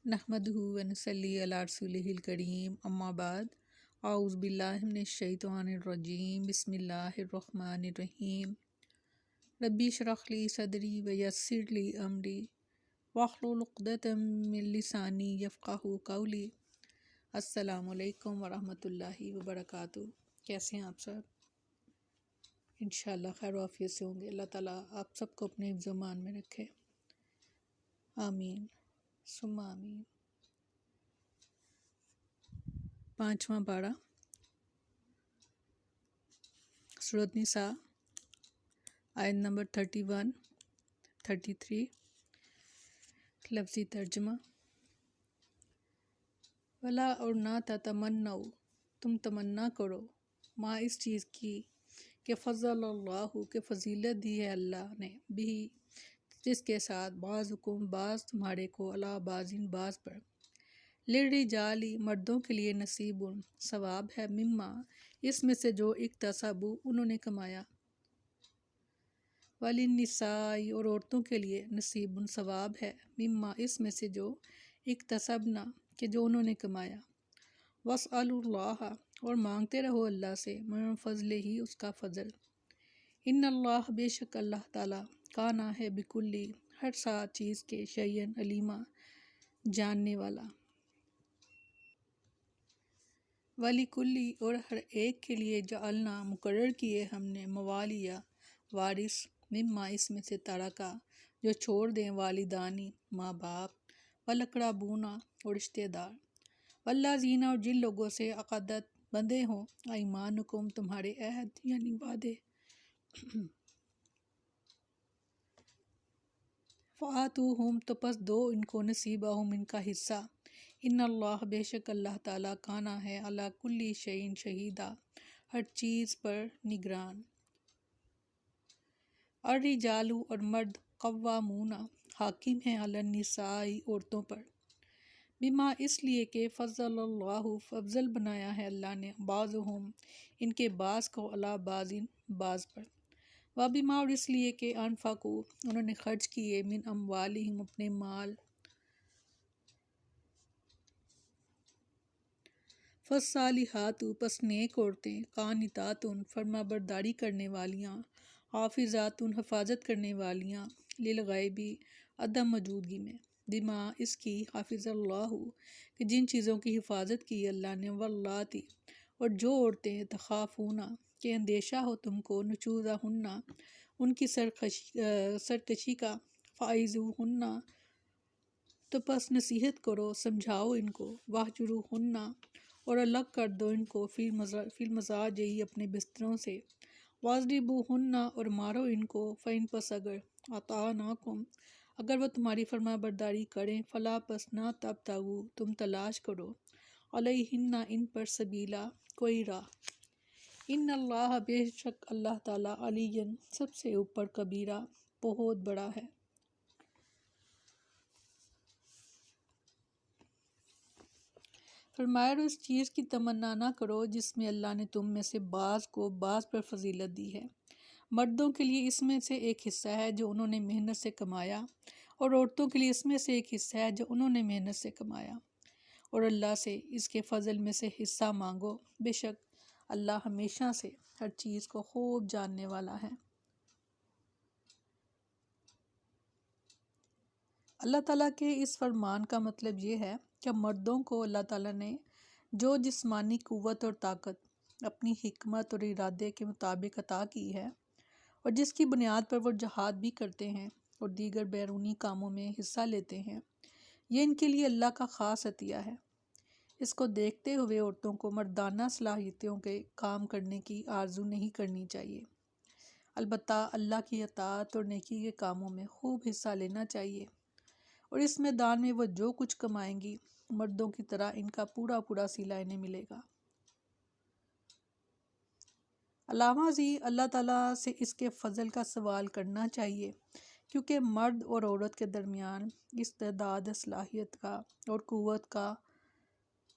نحمدہ و نصلی علی رسولہ الکریم اما بعد اعوذ باللہ من الشیطان الرجیم بسم اللہ الرحمن الرحیم ربی اشرح لی صدری ویسر لی امری واحلل عقدۃ من لسانی یفقہوا قولی۔ السلام علیکم ورحمۃ اللہ وبرکاتہ۔ کیسے ہیں آپ سب؟ انشاءاللہ خیر و عافیت سے ہوں گے۔ اللہ تعالیٰ آپ سب کو اپنے حفظ و امان میں رکھے، آمین ثم آمین۔ 5واں پارہ سورۃ نساء، آیت نمبر 31 33۔ لفظی ترجمہ: ولا اور نہ تتمنوا، تم تمنا کرو، ما اس چیز کی کہ فضل اللہ، کہ فضیلت دی ہے اللہ نے، بھی جس کے ساتھ بعضکم بعض تمہارے کو علی بعض بعض پر، للرجال مردوں کے لیے نصیب ثواب ہے، مما اس میں سے جو اکتسبوا انہوں نے کمایا، وللنساء اور عورتوں کے لیے نصیب ثواب ہے، مما اس میں سے جو اکتسبنا کہ جو انہوں نے کمایا، واسألوا اللہ اور مانگتے رہو اللہ سے، من فضل ہی اس کا فضل، ان اللہ بے شک اللہ تعالیٰ کانا ہے بکلی ہر سات چیز کے شیئن علیما جاننے والا، وَلِكُلِّ اور ہر ایک کے لیے جعلنا مقرر کیے ہم نے، موالیا وارث، مما اس میں سے ترکا جو چھوڑ دیں، والدانی ماں باپ، والاقربون اور رشتہ دار، والذین اور جن لوگوں سے عقدت بندھے ہوں، ایمانکم تمہارے عہد یعنی وعدے، فآتوہم تو پس دو ان کو، نصیبہم ان کا حصہ، ان اللہ بے شک اللہ تعالیٰ کانا ہے، علی کل شیء شہیدا ہر چیز پر نگران، الرجال اور مرد، قوامون حاکم ہیں، علی النساء عورتوں پر، بما اس لیے کہ فضل اللہ افضل بنایا ہے اللہ نے، بعضہم ان کے بعض کو، علی بعض بعض پر، وبما اور اس لیے کہ انفقوا انہوں نے خرچ کیے، من اموالہم اپنے مال، فالصالحات پس نیک عورتیں، قانتات فرما برداری کرنے والیاں، حافظات حفاظت کرنے والیاں، للغیبی عدم موجودگی میں، بما اس کی، حافظ اللہ کہ جن چیزوں کی حفاظت کی اللہ نے، واللاتی اور جو عورتیں، تخافون کہ اندیشہ ہو تم کو، نشوزہن ان کی سرکشی کا، فعظوہن تو پس نصیحت کرو، سمجھاؤ ان کو، واہجروہن اور الگ کر دو ان کو، فی المضاجع اپنے بستروں سے، واضربوہن اور مارو ان کو، فإن پس اگر اطعناکم اگر وہ تمہاری فرما برداری کریں، فلا پس نہ تبتغوا تم تلاش کرو، علیہن ان پر سبیلا کوئی راہ، ان اللہ بے شک اللہ تعالیٰ، علی سب سے اوپر، کبیرہ بہت بڑا ہے۔ فرمایا اور اس چیز کی تمنا نہ کرو جس میں اللہ نے تم میں سے بعض کو بعض پر فضیلت دی ہے، مردوں کے لیے اس میں سے ایک حصہ ہے جو انہوں نے محنت سے کمایا، اور عورتوں کے لیے اس میں سے ایک حصہ ہے جو انہوں نے محنت سے کمایا، اور اللہ سے اس کے فضل میں سے حصہ مانگو، بے شک اللہ ہمیشہ سے ہر چیز کو خوب جاننے والا ہے۔ اللہ تعالیٰ کے اس فرمان کا مطلب یہ ہے کہ مردوں کو اللہ تعالیٰ نے جو جسمانی قوت اور طاقت اپنی حکمت اور ارادے کے مطابق عطا کی ہے، اور جس کی بنیاد پر وہ جہاد بھی کرتے ہیں اور دیگر بیرونی کاموں میں حصہ لیتے ہیں، یہ ان کے لیے اللہ کا خاص عطیہ ہے۔ اس کو دیکھتے ہوئے عورتوں کو مردانہ صلاحیتوں کے کام کرنے کی آرزو نہیں کرنی چاہیے، البتہ اللہ کی اطاعت اور نیکی کے کاموں میں خوب حصہ لینا چاہیے، اور اس میدان میں وہ جو کچھ کمائیں گی، مردوں کی طرح ان کا پورا پورا صلہ انہیں ملے گا۔ علاوہ ازیں اللہ تعالیٰ سے اس کے فضل کا سوال کرنا چاہیے، کیونکہ مرد اور عورت کے درمیان استعداد، صلاحیت کا اور قوت کا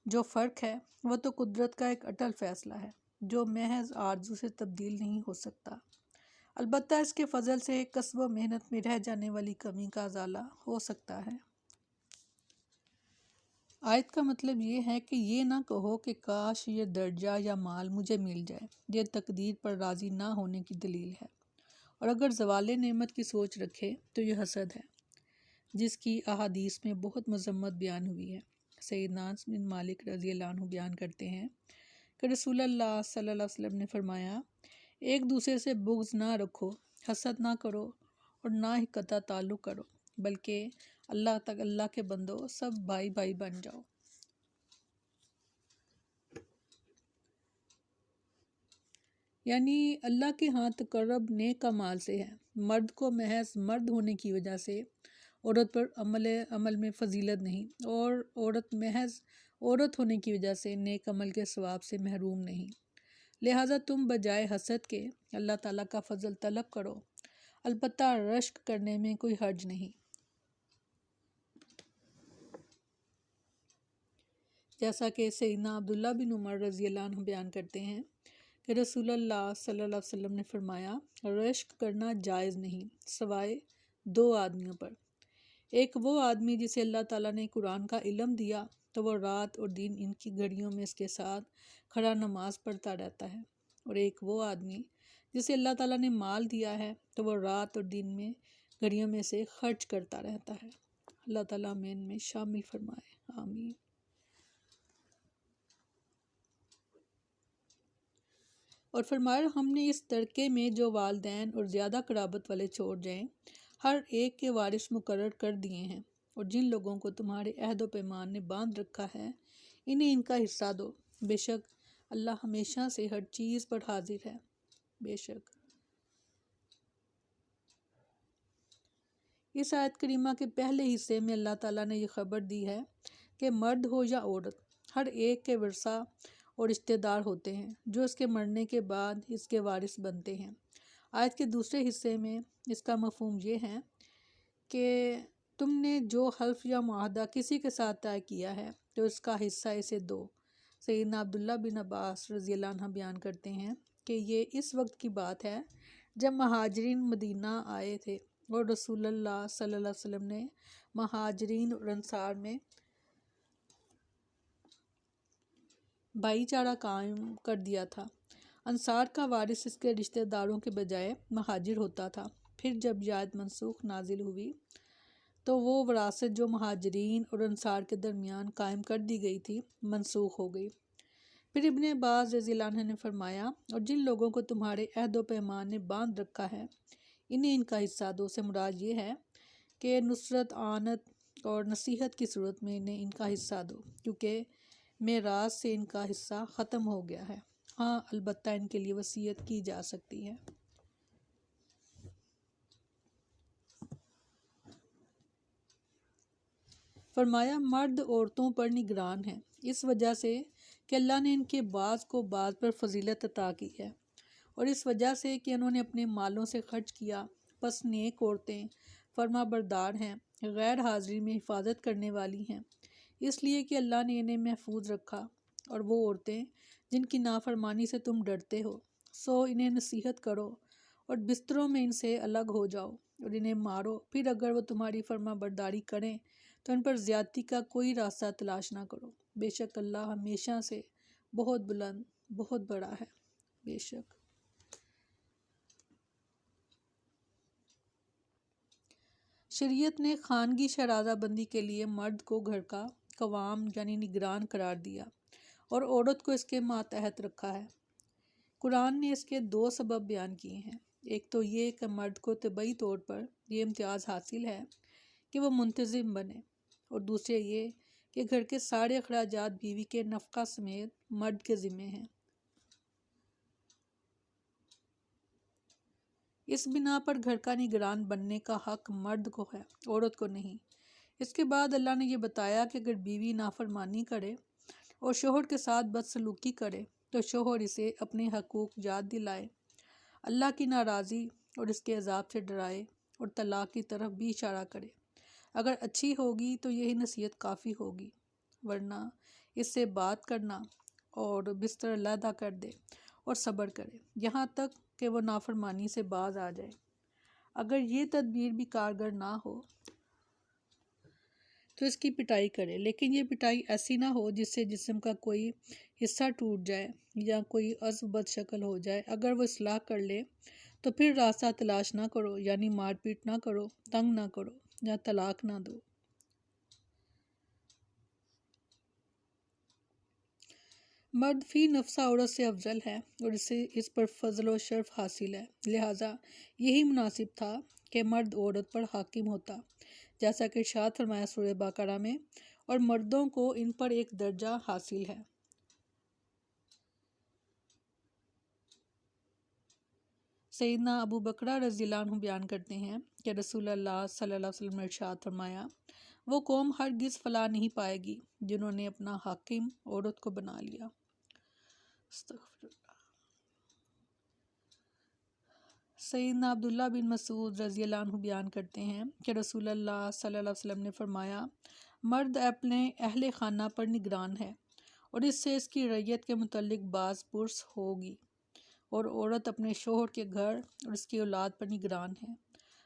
جو فرق ہے، وہ تو قدرت کا ایک اٹل فیصلہ ہے جو محض آرزو سے تبدیل نہیں ہو سکتا، البتہ اس کے فضل سے کسب و محنت میں رہ جانے والی کمی کا ازالہ ہو سکتا ہے۔ آیت کا مطلب یہ ہے کہ یہ نہ کہو کہ کاش یہ درجہ یا مال مجھے مل جائے، یہ تقدیر پر راضی نہ ہونے کی دلیل ہے، اور اگر زوال نعمت کی سوچ رکھے تو یہ حسد ہے، جس کی احادیث میں بہت مذمت بیان ہوئی ہے۔ سیدنا انس بن مالک رضی اللہ عنہ بیان کرتے ہیں کہ رسول اللہ صلی اللہ علیہ وسلم نے فرمایا، ایک دوسرے سے بغض نہ رکھو، حسد نہ کرو اور نہ ہی قطع تعلق کرو، بلکہ اللہ کے بندو سب بھائی بھائی بن جاؤ۔ یعنی اللہ کے ہاں تقرب نیک اعمال سے ہے۔ مرد کو محض مرد ہونے کی وجہ سے عورت پر عمل میں فضیلت نہیں، اور عورت محض عورت ہونے کی وجہ سے نیک عمل کے ثواب سے محروم نہیں۔ لہٰذا تم بجائے حسد کے اللہ تعالیٰ کا فضل طلب کرو، البتہ رشک کرنے میں کوئی حرج نہیں۔ جیسا کہ سیدنا عبداللہ بن عمر رضی اللہ عنہ بیان کرتے ہیں کہ رسول اللہ صلی اللہ علیہ وسلم نے فرمایا، رشک کرنا جائز نہیں سوائے دو آدمیوں پر، ایک وہ آدمی جسے اللہ تعالیٰ نے قرآن کا علم دیا تو وہ رات اور دن ان کی گھڑیوں میں اس کے ساتھ کھڑا نماز پڑھتا رہتا ہے، اور ایک وہ آدمی جسے اللہ تعالیٰ نے مال دیا ہے تو وہ رات اور دن میں گھڑیوں میں سے خرچ کرتا رہتا ہے۔ اللہ تعالیٰ ہمیں ان میں شامل فرمائے، آمین۔ اور فرمایا، ہم نے اس ترکے میں جو والدین اور زیادہ قرابت والے چھوڑ جائیں ہر ایک کے وارث مقرر کر دیے ہیں، اور جن لوگوں کو تمہارے عہد و پیمان نے باندھ رکھا ہے انہیں ان کا حصہ دو، بے شک اللہ ہمیشہ سے ہر چیز پر حاضر ہے۔ بے شک اس آیت کریمہ کے پہلے حصے میں اللہ تعالیٰ نے یہ خبر دی ہے کہ مرد ہو یا عورت، ہر ایک کے ورثہ اور رشتہ دار ہوتے ہیں جو اس کے مرنے کے بعد اس کے وارث بنتے ہیں۔ آیت کے دوسرے حصے میں اس کا مفہوم یہ ہے کہ تم نے جو حلف یا معاہدہ کسی کے ساتھ طے کیا ہے تو اس کا حصہ اسے دو۔ سیدنا عبداللہ بن عباس رضی اللہ عنہ بیان کرتے ہیں کہ یہ اس وقت کی بات ہے جب مہاجرین مدینہ آئے تھے، اور رسول اللہ صلی اللہ علیہ وسلم نے مہاجرین اور انصار میں بھائی چارہ قائم کر دیا تھا۔ انصار کا وارث اس کے رشتہ داروں کے بجائے مہاجر ہوتا تھا۔ پھر جب یہ آیت منسوخ نازل ہوئی تو وہ وراثت جو مہاجرین اور انصار کے درمیان قائم کر دی گئی تھی منسوخ ہو گئی۔ پھر ابن عباس رضی اللہ عنہ نے فرمایا، اور جن لوگوں کو تمہارے عہد و پیمان نے باندھ رکھا ہے انہیں ان کا حصہ دو سے مراد یہ ہے کہ نصرت، اعانت اور نصیحت کی صورت میں انہیں ان کا حصہ دو، کیونکہ میراث سے ان کا حصہ ختم ہو گیا ہے۔ ہاں البتہ ان کے لیے وصیت کی جا سکتی ہے۔ فرمایا، مرد عورتوں پر نگران ہیں اس وجہ سے کہ اللہ نے ان کے بعض کو بعض پر فضیلت عطا کی ہے، اور اس وجہ سے کہ انہوں نے اپنے مالوں سے خرچ کیا، پس نیک عورتیں فرما بردار ہیں، غیر حاضری میں حفاظت کرنے والی ہیں، اس لیے کہ اللہ نے انہیں محفوظ رکھا، اور وہ عورتیں جن کی نافرمانی سے تم ڈرتے ہو، سو انہیں نصیحت کرو اور بستروں میں ان سے الگ ہو جاؤ اور انہیں مارو، پھر اگر وہ تمہاری فرما برداری کریں تو ان پر زیادتی کا کوئی راستہ تلاش نہ کرو، بے شک اللہ ہمیشہ سے بہت بلند بہت بڑا ہے۔ بے شک شریعت نے خانگی شرازہ بندی کے لیے مرد کو گھر کا قوام یعنی نگران قرار دیا اور عورت کو اس کے ماتحت رکھا ہے۔ قرآن نے اس کے دو سبب بیان کیے ہیں، ایک تو یہ کہ مرد کو طبعی طور پر یہ امتیاز حاصل ہے کہ وہ منتظم بنے، اور دوسرے یہ کہ گھر کے سارے اخراجات بیوی کے نفقہ سمیت مرد کے ذمہ ہیں۔ اس بنا پر گھر کا نگران بننے کا حق مرد کو ہے، عورت کو نہیں۔ اس کے بعد اللہ نے یہ بتایا کہ اگر بیوی نافرمانی کرے اور شوہر کے ساتھ بدسلوکی کرے تو شوہر اسے اپنے حقوق یاد دلائے، اللہ کی ناراضی اور اس کے عذاب سے ڈرائے، اور طلاق کی طرف بھی اشارہ کرے۔ اگر اچھی ہوگی تو یہی نصیحت کافی ہوگی، ورنہ اس سے بات کرنا اور بستر علیحدہ کر دے اور صبر کرے یہاں تک کہ وہ نافرمانی سے باز آ جائے۔ اگر یہ تدبیر بھی کارگر نہ ہو تو اس کی پٹائی کرے، لیکن یہ پٹائی ایسی نہ ہو جس سے جسم کا کوئی حصہ ٹوٹ جائے یا کوئی عضو بد شکل ہو جائے۔ اگر وہ اصلاح کر لے تو پھر راستہ تلاش نہ کرو، یعنی مار پیٹ نہ کرو، تنگ نہ کرو یا طلاق نہ دو۔ مرد فی نفسہ عورت سے افضل ہے اور اسے اس پر فضل و شرف حاصل ہے، لہٰذا یہی مناسب تھا کہ مرد عورت پر حاکم ہوتا، جیسا کہ ارشاد فرمایا سورہ بقرہ میں، اور مردوں کو ان پر ایک درجہ حاصل ہے۔ سیدنا ابو بکرہ رضی اللہ عنہ بیان کرتے ہیں کہ رسول اللہ صلی اللہ علیہ وسلم نے ارشاد فرمایا، وہ قوم ہرگز فلاح نہیں پائے گی جنہوں نے اپنا حاکم عورت کو بنا لیا۔ استغفر اللہ۔ سیدنا عبداللہ بن مسعود رضی اللہ عنہ بیان کرتے ہیں کہ رسول اللہ صلی اللہ علیہ وسلم نے فرمایا، مرد اپنے اہل خانہ پر نگران ہے اور اس سے اس کی رعیت کے متعلق باز پرس ہوگی، اور عورت اپنے شوہر کے گھر اور اس کی اولاد پر نگران ہے،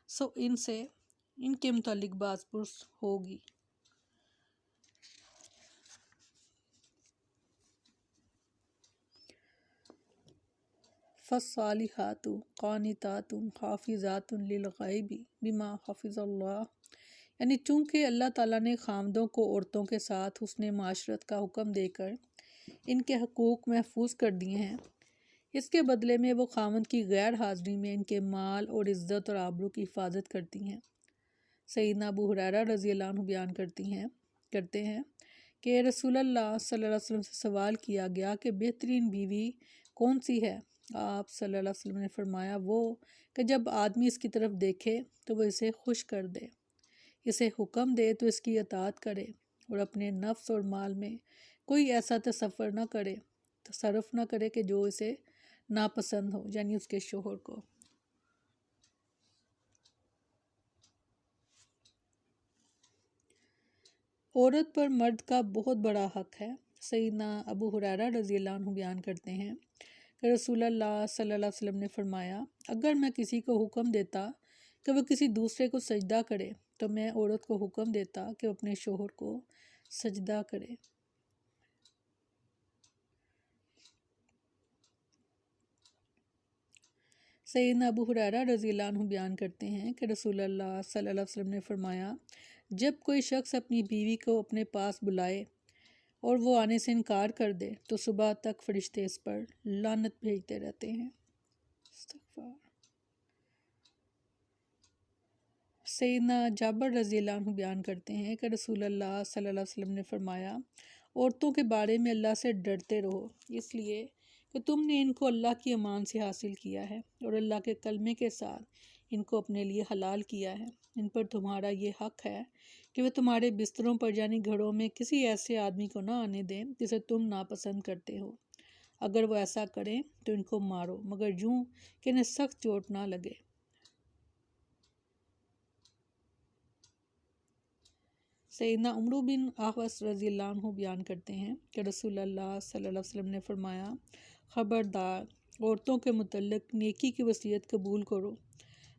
سو ان سے ان کے متعلق باز پرس ہوگی۔ فالصالحات قانتات حافظات للغیب بما حفظ اللہ، یعنی چونکہ اللہ تعالیٰ نے خامدوں کو عورتوں کے ساتھ حسن معاشرت کا حکم دے کر ان کے حقوق محفوظ کر دیے ہیں، اس کے بدلے میں وہ خامد کی غیر حاضری میں ان کے مال اور عزت اور آبرو کی حفاظت کرتی ہیں۔ سیدنا ابو ہریرہ رضی اللہ عنہ بیان کرتے ہیں کہ رسول اللہ صلی اللہ علیہ وسلم سے سوال کیا گیا کہ بہترین بیوی کون سی ہے؟ آپ صلی اللہ علیہ وسلم نے فرمایا، وہ کہ جب آدمی اس کی طرف دیکھے تو وہ اسے خوش کر دے، اسے حکم دے تو اس کی اطاعت کرے، اور اپنے نفس اور مال میں کوئی ایسا تصرف نہ کرے کہ جو اسے ناپسند ہو، یعنی اس کے شوہر کو۔ عورت پر مرد کا بہت بڑا حق ہے۔ سیدنا ابو ہریرہ رضی اللہ عنہ بیان کرتے ہیں کہ رسول اللہ صلی اللہ علیہ وسلم نے فرمایا، اگر میں کسی کو حکم دیتا کہ وہ کسی دوسرے کو سجدہ کرے تو میں عورت کو حکم دیتا کہ وہ اپنے شوہر کو سجدہ کرے۔ سیدنا ابو ہریرہ رضی اللہ عنہ بیان کرتے ہیں کہ رسول اللہ صلی اللہ علیہ وسلم نے فرمایا، جب کوئی شخص اپنی بیوی کو اپنے پاس بلائے اور وہ آنے سے انکار کر دے تو صبح تک فرشتے اس پر لعنت بھیجتے رہتے ہیں۔ استغفار۔ سیدنا جابر رضی اللہ عنہ بیان کرتے ہیں کہ رسول اللہ صلی اللہ علیہ وسلم نے فرمایا، عورتوں کے بارے میں اللہ سے ڈرتے رہو، اس لیے کہ تم نے ان کو اللہ کی امان سے حاصل کیا ہے اور اللہ کے کلمے کے ساتھ ان کو اپنے لیے حلال کیا ہے۔ ان پر تمہارا یہ حق ہے کہ وہ تمہارے بستروں پر یعنی گھروں میں کسی ایسے آدمی کو نہ آنے دیں جسے تم ناپسند کرتے ہو، اگر وہ ایسا کریں تو ان کو مارو، مگر یوں کہ انہیں سخت چوٹ نہ لگے۔ سیدنا عمرو بن احوص رضی اللہ عنہ بیان کرتے ہیں کہ رسول اللہ صلی اللہ علیہ وسلم نے فرمایا، خبردار، عورتوں کے متعلق نیکی کی وصیت قبول کرو،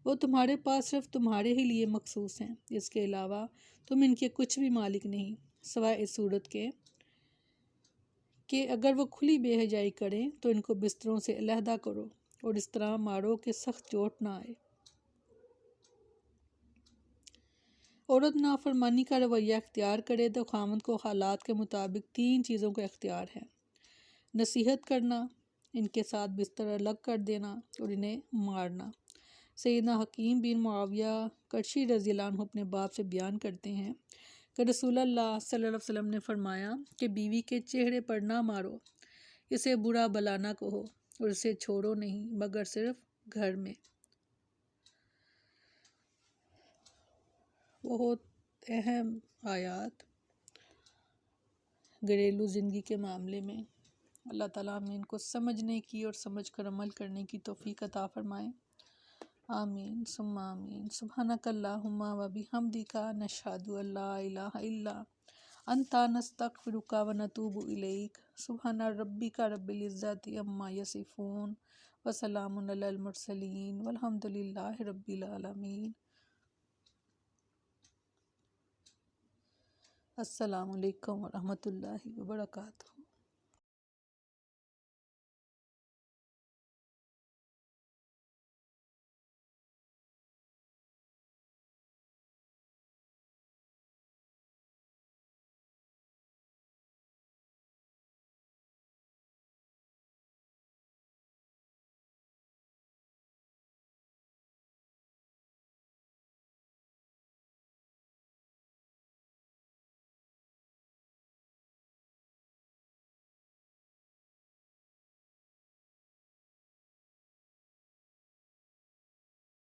وہ تمہارے پاس صرف تمہارے ہی لیے مخصوص ہیں، اس کے علاوہ تم ان کے کچھ بھی مالک نہیں، سوائے اس صورت کے کہ اگر وہ کھلی بے حیائی کریں تو ان کو بستروں سے علیحدہ کرو اور اس طرح مارو کہ سخت چوٹ نہ آئے۔ عورت نافرمانی کا رویہ اختیار کرے تو خاوند کو حالات کے مطابق 3 چیزوں کا اختیار ہے: نصیحت کرنا، ان کے ساتھ بستر الگ کر دینا اور انہیں مارنا۔ سیدنا حکیم بن معاویہ کرشی رضی اللہ عنہ اپنے باپ سے بیان کرتے ہیں کہ رسول اللہ صلی اللہ علیہ وسلم نے فرمایا کہ بیوی کے چہرے پر نہ مارو، اسے برا بلا نہ کہو اور اسے چھوڑو نہیں مگر صرف گھر میں۔ بہت اہم آیات گھریلو زندگی کے معاملے میں، اللہ تعالیٰ ہمیں ان کو سمجھنے کی اور سمجھ کر عمل کرنے کی توفیق عطا فرمائے۔ آمین ثم آمین۔ سبحانک اللہم و بحمدک، نشہد ان لا الہ الا انت، نستغفرک و نتوب الیک۔ سبحان ربک رب العزت عما یصفون وسلام علی المرسلین والحمد للہ رب العالمین۔ السلام علیکم ورحمۃ اللہ وبرکاتہ۔